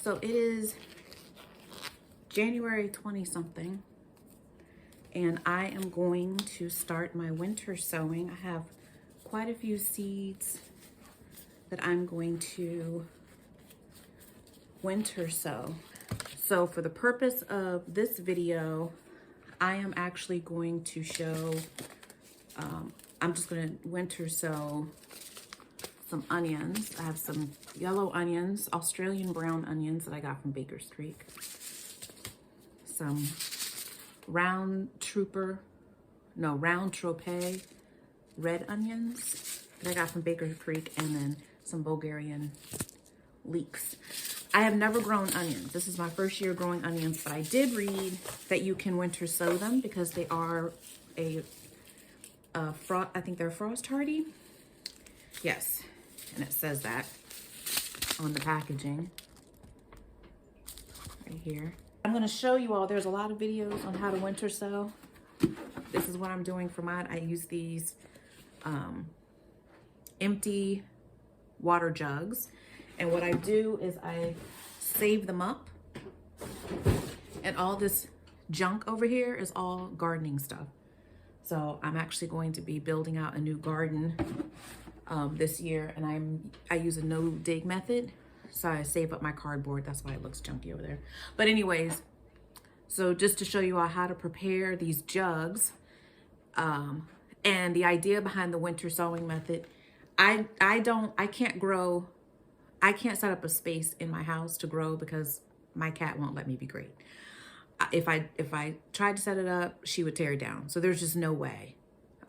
So it is January 20 something, and I am going to start my winter sowing. I have quite a few seeds that I'm going to winter sow. So for the purpose of this video, I am actually going to show, I'm just gonna winter sow some onions. I have some yellow onions, Australian brown onions that I got from Baker's Creek. Some round trope red onions that I got from Baker's Creek, and then some Bulgarian leeks. I have never grown onions. This is my first year growing onions, but I did read that you can winter sow them because they are I think they're frost hardy. Yes, and it says that on the packaging right here. I'm going to show you all, there's a lot of videos on how to winter sow. This is what I'm doing for mine. I use these empty water jugs, and what I do is I save them up, and all this junk over here is all gardening stuff. So I'm actually going to be building out a new garden this year, and I use a no dig method. So I save up my cardboard. That's why it looks junky over there. But anyways, so just to show you all how to prepare these jugs, and the idea behind the winter sowing method, I can't set up a space in my house to grow because my cat won't let me be great. If I tried to set it up, she would tear it down. So there's just no way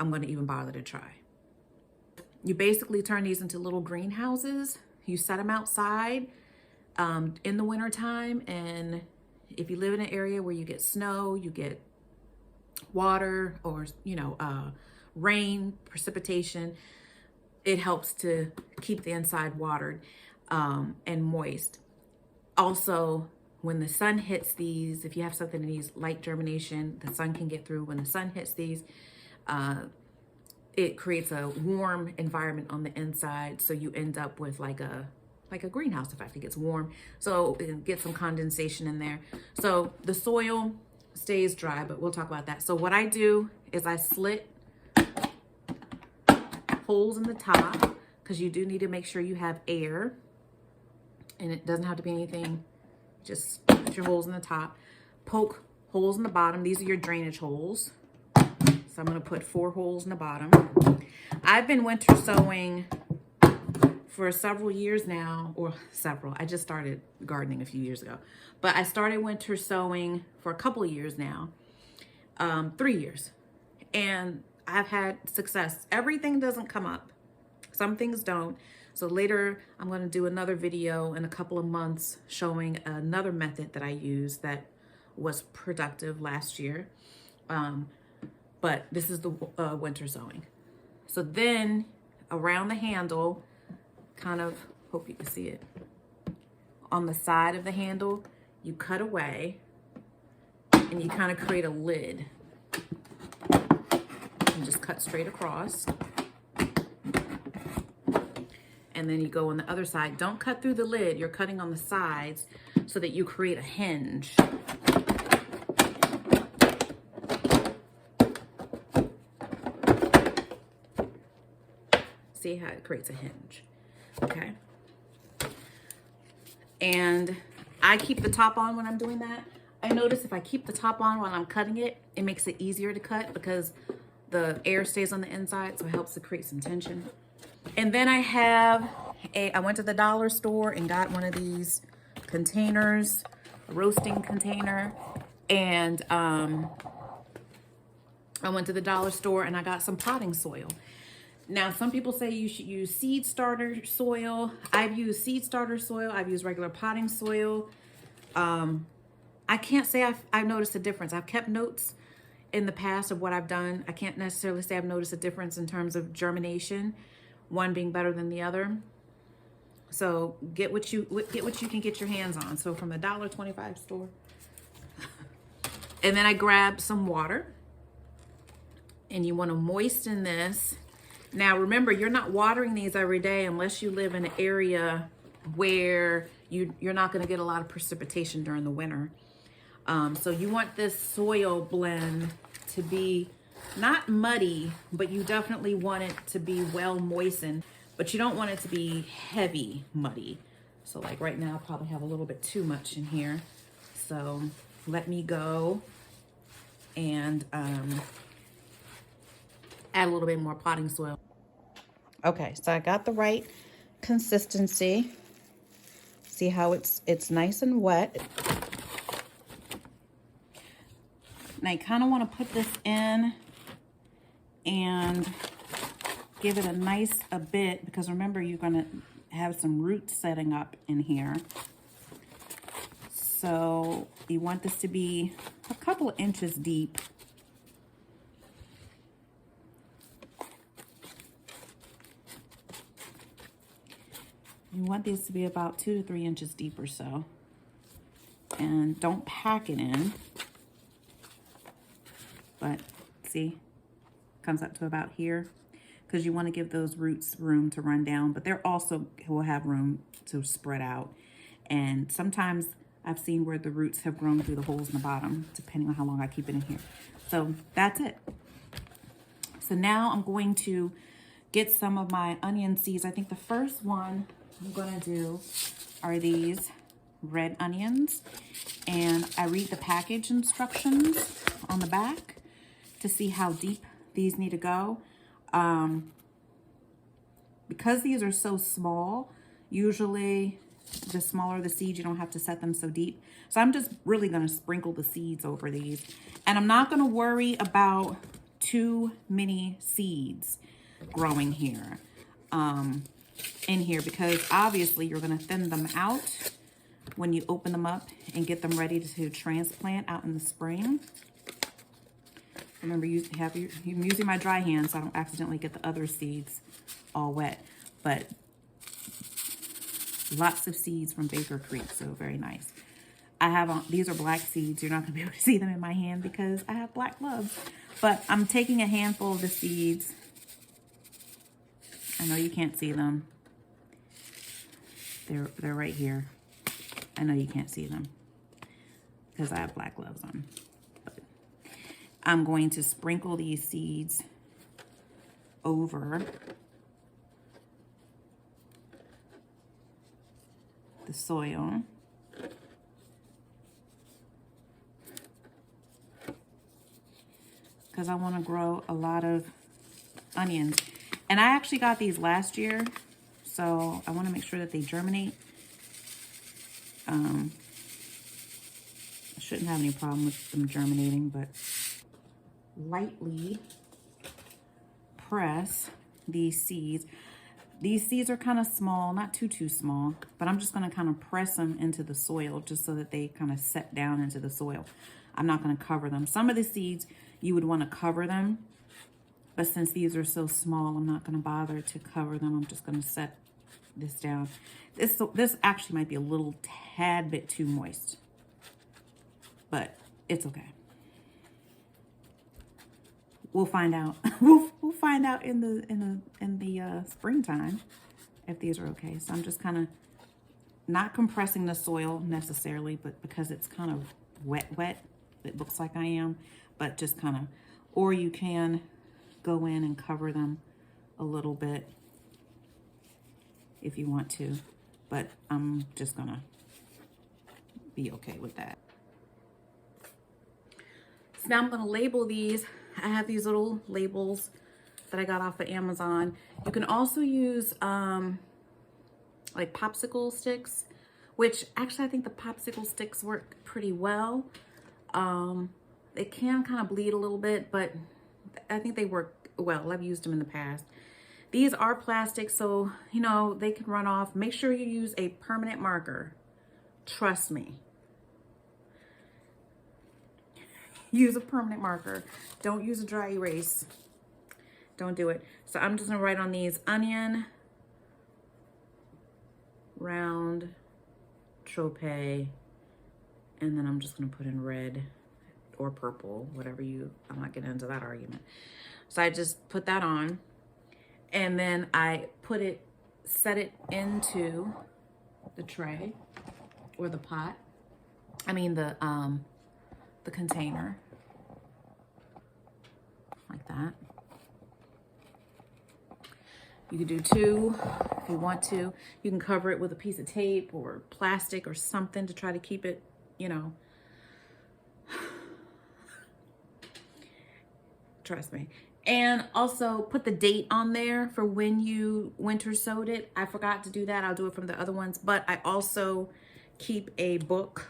I'm going to even bother to try. You basically turn these into little greenhouses. You set them outside in the winter time, and if you live in an area where you get snow, you get water, or rain, precipitation, it helps to keep the inside watered and moist. Also, when the sun hits these, if you have something that needs light germination, the sun can get through. When the sun hits these, it creates a warm environment on the inside, so you end up with like a greenhouse effect. It gets warm, so it gets some condensation in there. So the soil stays dry, but we'll talk about that. So what I do is I slit holes in the top, because you do need to make sure you have air, and it doesn't have to be anything. Just put your holes in the top, poke holes in the bottom. These are your drainage holes. So I'm going to put 4 holes in the bottom. I've been winter sowing for several years now, or several. I just started gardening a few years ago, but I started winter sowing for a couple of years now, 3 years, and I've had success. Everything doesn't come up. Some things don't. So later I'm going to do another video in a couple of months showing another method that I used that was productive last year. But this is the winter sowing. So then around the handle, kind of, hope you can see it, on the side of the handle, you cut away and you kind of create a lid. And just cut straight across. And then you go on the other side. Don't cut through the lid, you're cutting on the sides so that you create a hinge. See how it creates a hinge, okay? And I keep the top on when I'm doing that. I notice if I keep the top on while I'm cutting it, it makes it easier to cut because the air stays on the inside, so it helps to create some tension. And then I went to the dollar store and got one of these containers, a roasting container, and I went to the dollar store and I got some potting soil. Now, some people say you should use seed starter soil. I've used seed starter soil. I've used regular potting soil. I can't say I've noticed a difference. I've kept notes in the past of what I've done. I can't necessarily say I've noticed a difference in terms of germination, one being better than the other. So get what you can get your hands on. So from the $1.25 store. And then I grabbed some water, and you want to moisten this. Now remember, you're not watering these every day unless you live in an area where you're not going to get a lot of precipitation during the winter. So you want this soil blend to be not muddy, but you definitely want it to be well moistened, but you don't want it to be heavy muddy. So like right now, I probably have a little bit too much in here. So let me go and add a little bit more potting soil. Okay, so I got the right consistency. See how it's nice and wet. And I kind of want to put this in and give it a nice bit, because remember, you're going to have some roots setting up in here. So you want this to be a couple of inches deep. You want these to be about 2 to 3 inches deep or so. And don't pack it in. But see, comes up to about here, because you want to give those roots room to run down, but they're also will have room to spread out. And sometimes I've seen where the roots have grown through the holes in the bottom, depending on how long I keep it in here. So that's it. So now I'm going to get some of my onion seeds. I think the first one I'm going to do are these red onions. And I read the package instructions on the back to see how deep these need to go. Because these are so small, usually the smaller the seeds, you don't have to set them so deep. So I'm just really going to sprinkle the seeds over these. And I'm not going to worry about too many seeds growing here, in here, because obviously you're going to thin them out when you open them up and get them ready to transplant out in the spring. Remember, I'm using my dry hands so I don't accidentally get the other seeds all wet. But lots of seeds from Baker Creek, so very nice. I have, these are black seeds. You're not going to be able to see them in my hand because I have black gloves. But I'm taking a handful of the seeds. I know you can't see them. They're right here. I know you can't see them because I have black gloves on. But I'm going to sprinkle these seeds over the soil. Because I want to grow a lot of onions. And I actually got these last year, so I want to make sure that they germinate. I shouldn't have any problem with them germinating, but lightly press these seeds. These seeds are kind of small, not too small, but I'm just going to kind of press them into the soil just so that they kind of set down into the soil. I'm not going to cover them. Some of the seeds, you would want to cover them, but since these are so small, I'm not going to bother to cover them. I'm just going to set this down. This actually might be a little tad bit too moist, but it's okay. We'll find out. we'll find out in the springtime if these are okay. So I'm just kind of not compressing the soil necessarily, but because it's kind of wet, it looks like I am, but just kind of, or you can go in and cover them a little bit if you want to, but I'm just gonna be okay with that. So now I'm gonna label these. I have these little labels that I got off of Amazon. You can also use like popsicle sticks, which actually I think the popsicle sticks work pretty well. They can kind of bleed a little bit, but I think they work well. I've used them in the past. These are plastic, so, you know, they can run off. Make sure you use a permanent marker. Trust me. Use a permanent marker. Don't use a dry erase. Don't do it. So I'm just gonna write on these: onion, round, trope, and then I'm just gonna put in red or purple, whatever you, I'm not getting into that argument. So I just put that on, and then I set it into tray or the pot. I mean the container. Like that. You could do 2 if you want to. You can cover it with a piece of tape or plastic or something to try to keep it, you know. Trust me. And also put the date on there for when you winter sowed it. I forgot to do that. I'll do it from the other ones. But I also keep a book.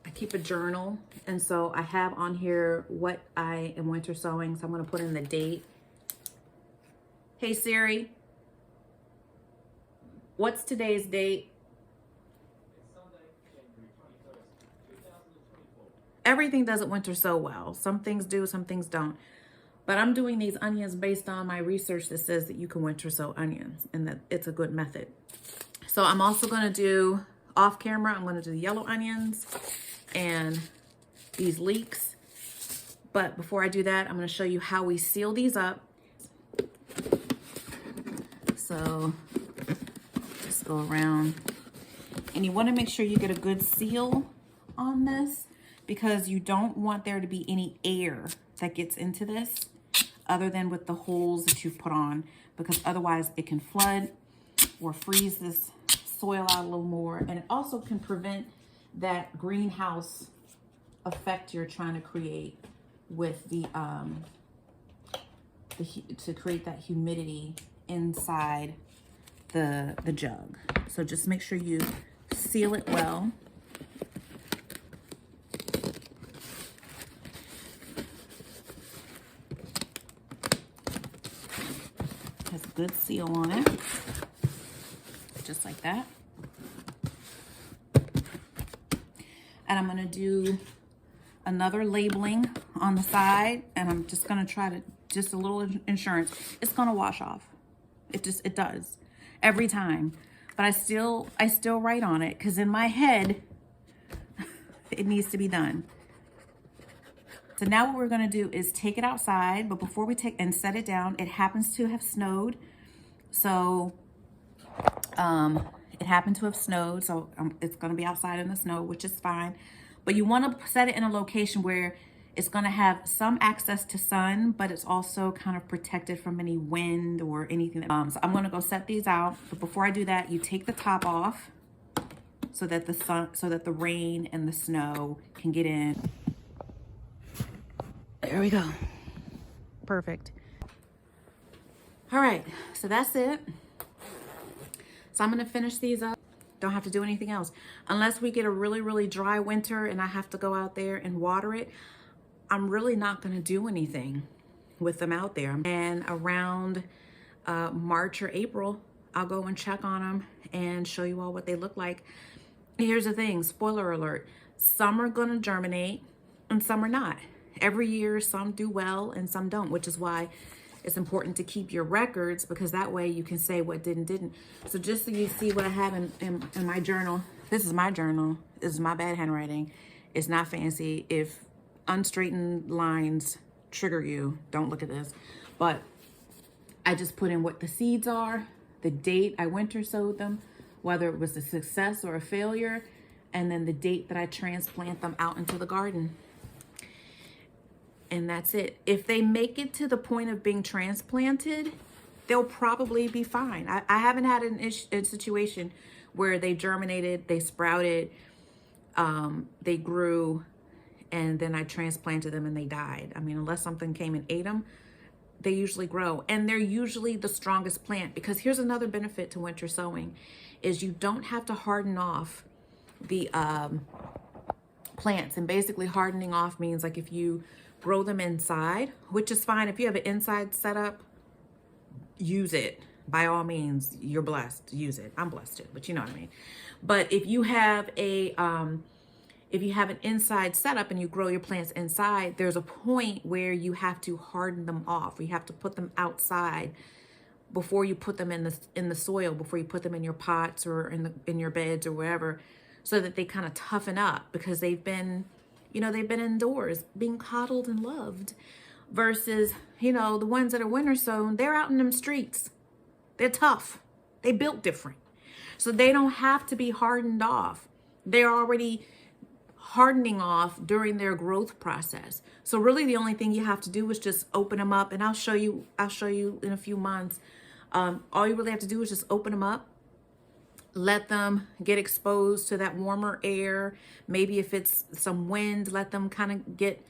I keep a journal. And so I have on here what I am winter sowing. So I'm going to put in the date. Hey Siri, what's today's date? It's Sunday, January 21st, 2024. Everything doesn't winter so well. Some things do, some things don't. But I'm doing these onions based on my research that says that you can winter sow onions and that it's a good method. So I'm also going to do off camera, I'm going to do the yellow onions and these leeks. But before I do that, I'm going to show you how we seal these up. So just go around and you want to make sure you get a good seal on this because you don't want there to be any air that gets into this other than with the holes that you've put on, because otherwise it can flood or freeze this soil out a little more. And it also can prevent that greenhouse effect you're trying to create with to create that humidity inside the jug. So just make sure you seal it well. Has a good seal on it, just like that. And I'm gonna do another labeling on the side, and I'm just gonna try to, just a little insurance. It's gonna wash off. It does every time. But I still write on it because in my head, it needs to be done. So now what we're gonna do is take it outside, but before we take and set it down, it happens to have snowed. So it happened to have snowed, so it's gonna be outside in the snow, which is fine. But you wanna set it in a location where it's gonna have some access to sun, but it's also kind of protected from any wind or anything. So I'm gonna go set these out. But before I do that, you take the top off so that the rain and the snow can get in. There we go. Perfect. All right, so that's it. So I'm gonna finish these up. Don't have to do anything else. Unless we get a really, really dry winter and I have to go out there and water it, I'm really not gonna do anything with them out there. And around March or April, I'll go and check on them and show you all what they look like. Here's the thing, spoiler alert, some are gonna germinate and some are not. Every year, some do well and some don't, which is why it's important to keep your records, because that way you can say what did and didn't. So just so you see what I have in my journal, this is my journal. This is my bad handwriting. It's not fancy. If unstraightened lines trigger you, don't look at this. But I just put in what the seeds are, the date I winter sowed them, whether it was a success or a failure, and then the date that I transplant them out into the garden. And that's it. If they make it to the point of being transplanted, they'll probably be fine. I haven't had a situation where they germinated, they sprouted, they grew, and then I transplanted them and they died. I mean, unless something came and ate them, they usually grow. And they're usually the strongest plant, because here's another benefit to winter sowing, is you don't have to harden off the plants. And basically hardening off means like if you grow them inside, which is fine. If you have an inside setup, use it. By all means, you're blessed, use it. I'm blessed too, but you know what I mean. But if you have an inside setup and you grow your plants inside, there's a point where you have to harden them off. You have to put them outside before you put them in the soil, before you put them in your pots or in your beds or wherever, so that they kind of toughen up, because they've been indoors being coddled and loved, versus, the ones that are winter sown, they're out in them streets. They're tough. They built different. So they don't have to be hardened off. They're already hardening off during their growth process. So really the only thing you have to do is just open them up, and I'll show you in a few months. All you really have to do is just open them up, let them get exposed to that warmer air. Maybe if it's some wind, let them kind of get,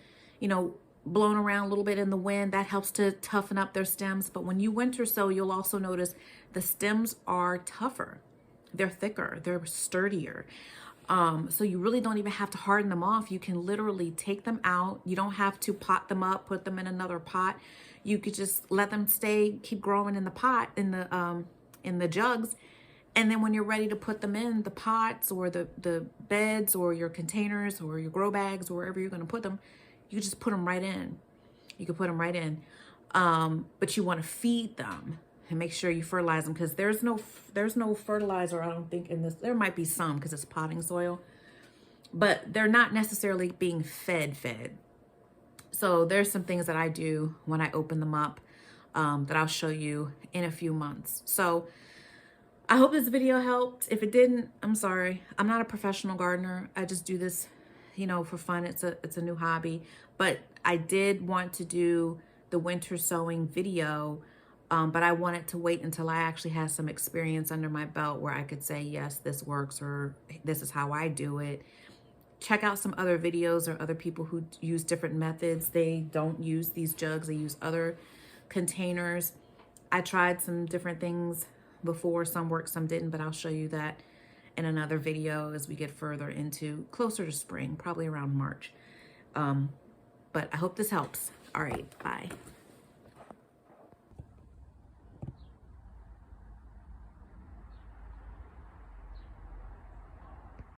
blown around a little bit in the wind. That helps to toughen up their stems. But when you winter sow, you'll also notice the stems are tougher. They're thicker, they're sturdier. So you really don't even have to harden them off. You can literally take them out. You don't have to pot them up, put them in another pot. You could just let them keep growing in the pot, in the jugs. And then when you're ready to put them in the pots or the beds or your containers or your grow bags or wherever you're going to put them, you can just put them right in. You can put them right in. But you want to feed them and make sure you fertilize them, because there's no fertilizer, I don't think, in this. There might be some because it's potting soil, but they're not necessarily being fed. So there's some things that I do when I open them up that I'll show you in a few months. So I hope this video helped. If it didn't, I'm sorry. I'm not a professional gardener. I just do this, for fun. It's a new hobby. But I did want to do the winter sowing video, but I wanted to wait until I actually had some experience under my belt where I could say, yes, this works, or this is how I do it. Check out some other videos or other people who use different methods. They don't use these jugs. They use other containers. I tried some different things before. Some worked, some didn't, but I'll show you that in another video as we get further into closer to spring, probably around March. But I hope this helps. All right, bye.